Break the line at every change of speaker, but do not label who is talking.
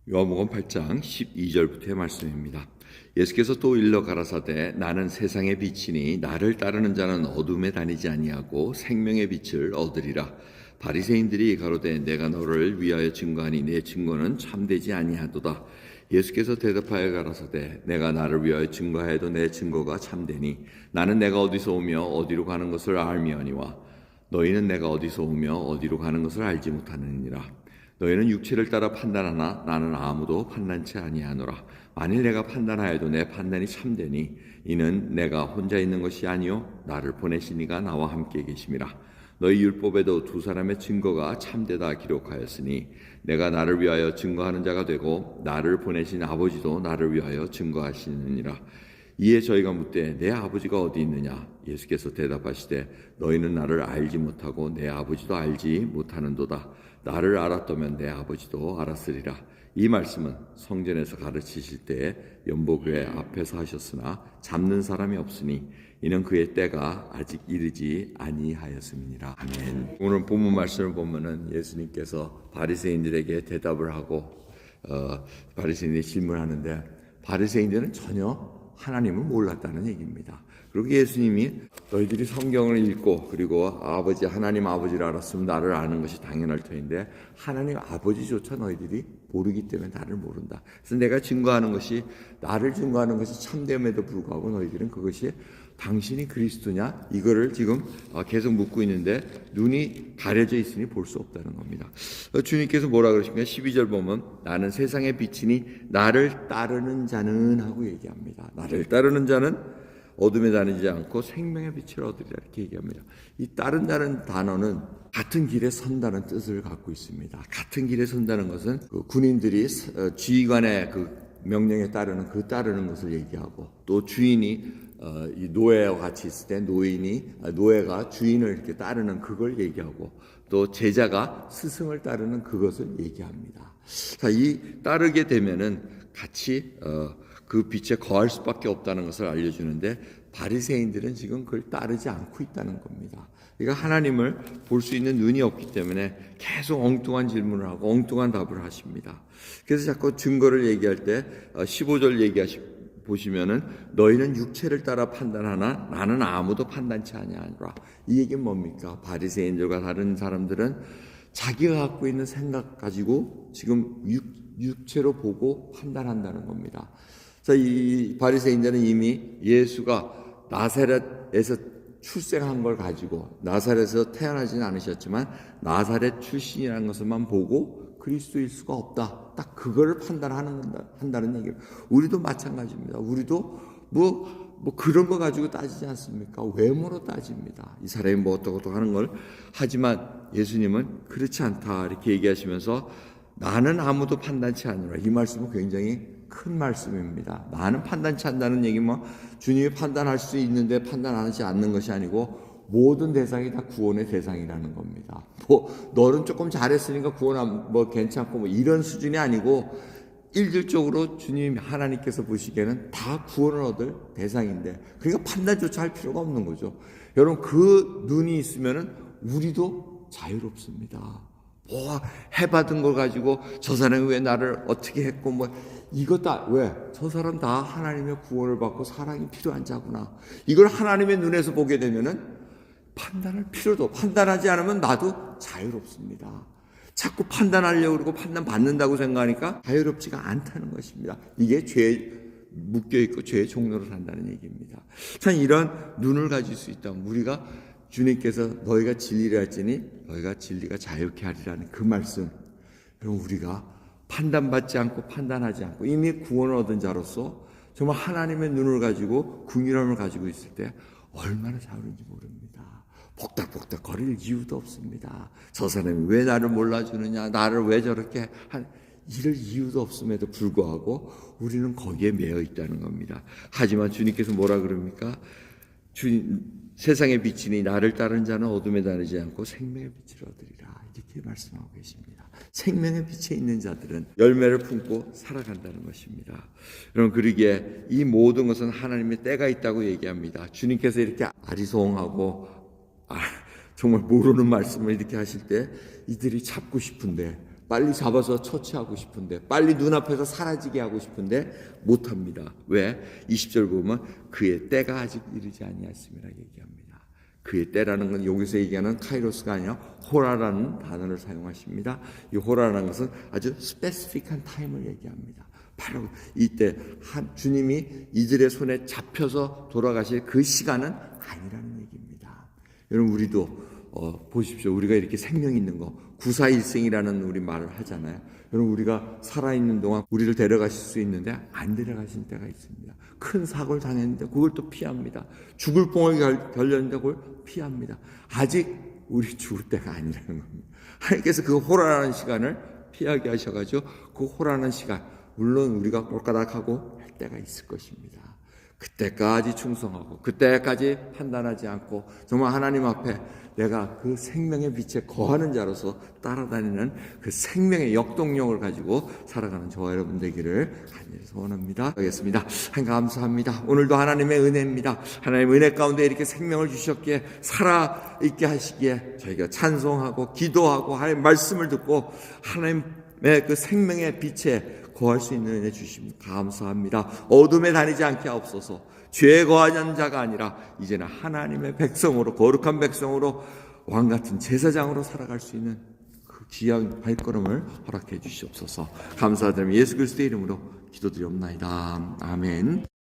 요한복음 8장 12절부터의 말씀입니다. 예수께서 또 일러 가라사대 나는 세상의 빛이니 나를 따르는 자는 어둠에 다니지 아니하고 생명의 빛을 얻으리라. 바리새인들이 가로되 내가 너를 위하여 증거하니 내 증거는 참되지 아니하도다. 예수께서 대답하여 가라사대 내가 나를 위하여 증거하여도 내 증거가 참되니 나는 내가 어디서 오며 어디로 가는 것을 알미하니와 너희는 내가 어디서 오며 어디로 가는 것을 알지 못하느니라. 너희는 육체를 따라 판단하나 나는 아무도 판단치 아니하노라. 만일 내가 판단하여도 내 판단이 참되니 이는 내가 혼자 있는 것이 아니요 나를 보내신 이가 나와 함께 계심이라. 너희 율법에도 두 사람의 증거가 참되다 기록하였으니 내가 나를 위하여 증거하는 자가 되고 나를 보내신 아버지도 나를 위하여 증거하시느니라. 이에 저희가 묻되 내 아버지가 어디 있느냐? 예수께서 대답하시되 너희는 나를 알지 못하고 내 아버지도 알지 못하는도다. 나를 알았다면 내 아버지도 알았으리라. 이 말씀은 성전에서 가르치실 때에 연복교회 앞에서 하셨으나 잡는 사람이 없으니 이는 그의 때가 아직 이르지 아니하였음이니라. 아멘. 오늘 본문 말씀을 보면은 예수님께서 바리새인들에게 대답을 하고 바리새인들이 질문하는데 바리새인들은 전혀 하나님을 몰랐다는 얘기입니다. 그리고 예수님이 너희들이 성경을 읽고 그리고 하나님 아버지를 알았으면 나를 아는 것이 당연할 터인데 하나님 아버지조차 너희들이 모르기 때문에 나를 모른다. 그래서 내가 증거하는 것이 나를 증거하는 것이 참됨에도 불구하고 너희들은 그것이 당신이 그리스도냐? 이거를 지금 계속 묻고 있는데 눈이 가려져 있으니 볼 수 없다는 겁니다. 주님께서 뭐라 그러십니까? 12절 보면 나는 세상의 빛이니 나를 따르는 자는 하고 얘기합니다. 나를 따르는 자는 어둠에 다니지 않고 생명의 빛을 얻으리라 이렇게 얘기합니다. 이 따른다는 단어는 같은 길에 선다는 뜻을 갖고 있습니다. 같은 길에 선다는 것은 그 군인들이 지휘관의 그 명령에 따르는 따르는 것을 얘기하고 또 주인이 이 노예와 같이 있을 때 노예가 주인을 이렇게 따르는 그걸 얘기하고 또 제자가 스승을 따르는 그것을 얘기합니다. 자, 이 따르게 되면은 같이 그 빛에 거할 수밖에 없다는 것을 알려주는데 바리새인들은 지금 그걸 따르지 않고 있다는 겁니다. 그러니까 하나님을 볼 수 있는 눈이 없기 때문에 계속 엉뚱한 질문을 하고 엉뚱한 답을 하십니다. 그래서 자꾸 증거를 얘기할 때 15절 보시면은 너희는 육체를 따라 판단하나 나는 아무도 판단치 아니하노라. 이 얘기는 뭡니까? 바리새인들과 다른 사람들은 자기가 갖고 있는 생각 가지고 지금 육체로 보고 판단한다는 겁니다. 자, 이 바리새인들은 이미 예수가 나사렛에서 출생한 걸 가지고 나사렛에서 태어나지는 않으셨지만 나사렛 출신이라는 것을만 보고 그리스도일 수가 없다. 딱 그거를 한다는 얘기예요. 우리도 마찬가지입니다. 우리도 뭐 그런 거 가지고 따지지 않습니까? 외모로 따집니다. 이 사람이 뭐 어떻고 하는 걸 하지만 예수님은 그렇지 않다 이렇게 얘기하시면서 나는 아무도 판단치 않으라. 이 말씀은 굉장히 큰 말씀입니다. 나는 판단치 않는다는 얘기 주님이 판단할 수 있는데 판단하지 않는 것이 아니고 모든 대상이 다 구원의 대상이라는 겁니다. 너는 조금 잘했으니까 구원 괜찮고 이런 수준이 아니고 일률적으로 주님 하나님께서 보시기에는 다 구원을 얻을 대상인데 그러니까 판단조차 할 필요가 없는 거죠. 여러분 그 눈이 있으면은 우리도 자유롭습니다. 해받은 걸 가지고 저 사람이 왜 나를 어떻게 했고 이거 다 왜? 저 사람 다 하나님의 구원을 받고 사랑이 필요한 자구나. 이걸 하나님의 눈에서 보게 되면은 판단하지 않으면 나도 자유롭습니다. 자꾸 판단하려고 그러고 판단받는다고 생각하니까 자유롭지가 않다는 것입니다. 이게 죄에 묶여있고 죄의 종로로 산다는 얘기입니다. 참 이런 눈을 가질 수 있다면 우리가 주님께서 너희가 진리를 할지니 너희가 진리가 자유케 하리라는 그 말씀, 그럼 우리가 판단받지 않고 판단하지 않고 이미 구원을 얻은 자로서 정말 하나님의 눈을 가지고 긍휼함을 가지고 있을 때 얼마나 자유로운지 모릅니다. 복닥복닥 거릴 이유도 없습니다. 저 사람이 왜 나를 몰라주느냐, 나를 왜 저렇게 이럴 이유도 없음에도 불구하고 우리는 거기에 매여 있다는 겁니다. 하지만 주님께서 뭐라 그럽니까? 세상의 빛이니 나를 따르는 자는 어둠에 다니지 않고 생명의 빛을 얻으리라 이렇게 말씀하고 계십니다. 생명의 빛에 있는 자들은 열매를 품고 살아간다는 것입니다. 여러분 그러기에 이 모든 것은 하나님의 때가 있다고 얘기합니다. 주님께서 이렇게 아리송하고 정말 모르는 말씀을 이렇게 하실 때 이들이 잡고 싶은데 빨리 잡아서 처치하고 싶은데, 빨리 눈앞에서 사라지게 하고 싶은데 못합니다. 왜? 20절 보면 그의 때가 아직 이르지 아니하였음이라 얘기합니다. 그의 때라는 건 여기서 얘기하는 카이로스가 아니라 호라라는 단어를 사용하십니다. 이 호라라는 것은 아주 스페시픽한 타임을 얘기합니다. 바로 이때 주님이 이들의 손에 잡혀서 돌아가실 그 시간은 아니라는 얘기입니다. 여러분, 우리도 보십시오. 우리가 이렇게 생명 있는 거, 구사일생이라는 우리 말을 하잖아요. 여러분, 우리가 살아있는 동안 우리를 데려가실 수 있는데 안 데려가신 때가 있습니다. 큰 사고를 당했는데 그걸 또 피합니다. 죽을 봉을 결렸는데 그걸 피합니다. 아직 우리 죽을 때가 아니라는 겁니다. 하나님께서 그 호라라는 시간을 피하게 하셔가지고 그 호라는 시간, 물론 우리가 꼴까닥하고 할 때가 있을 것입니다. 그때까지 충성하고 그때까지 판단하지 않고 정말 하나님 앞에 내가 그 생명의 빛에 거하는 자로서 따라다니는 그 생명의 역동력을 가지고 살아가는 저와 여러분 되기를 간절히 소원합니다. 하겠습니다. 하나님 감사합니다. 오늘도 하나님의 은혜입니다. 하나님의 은혜 가운데 이렇게 생명을 주셨기에 살아있게 하시기에 저희가 찬송하고 기도하고 하나님의 말씀을 듣고 하나님의 그 생명의 빛에 거할 수 있는 은혜 주심 감사합니다. 어둠에 다니지 않게 하옵소서. 죄에 거하는 자가 아니라 이제는 하나님의 백성으로, 거룩한 백성으로, 왕같은 제사장으로 살아갈 수 있는 그 귀한 발걸음을 허락해 주시옵소서. 감사드리며 예수 그리스도의 이름으로 기도드리옵나이다. 아멘.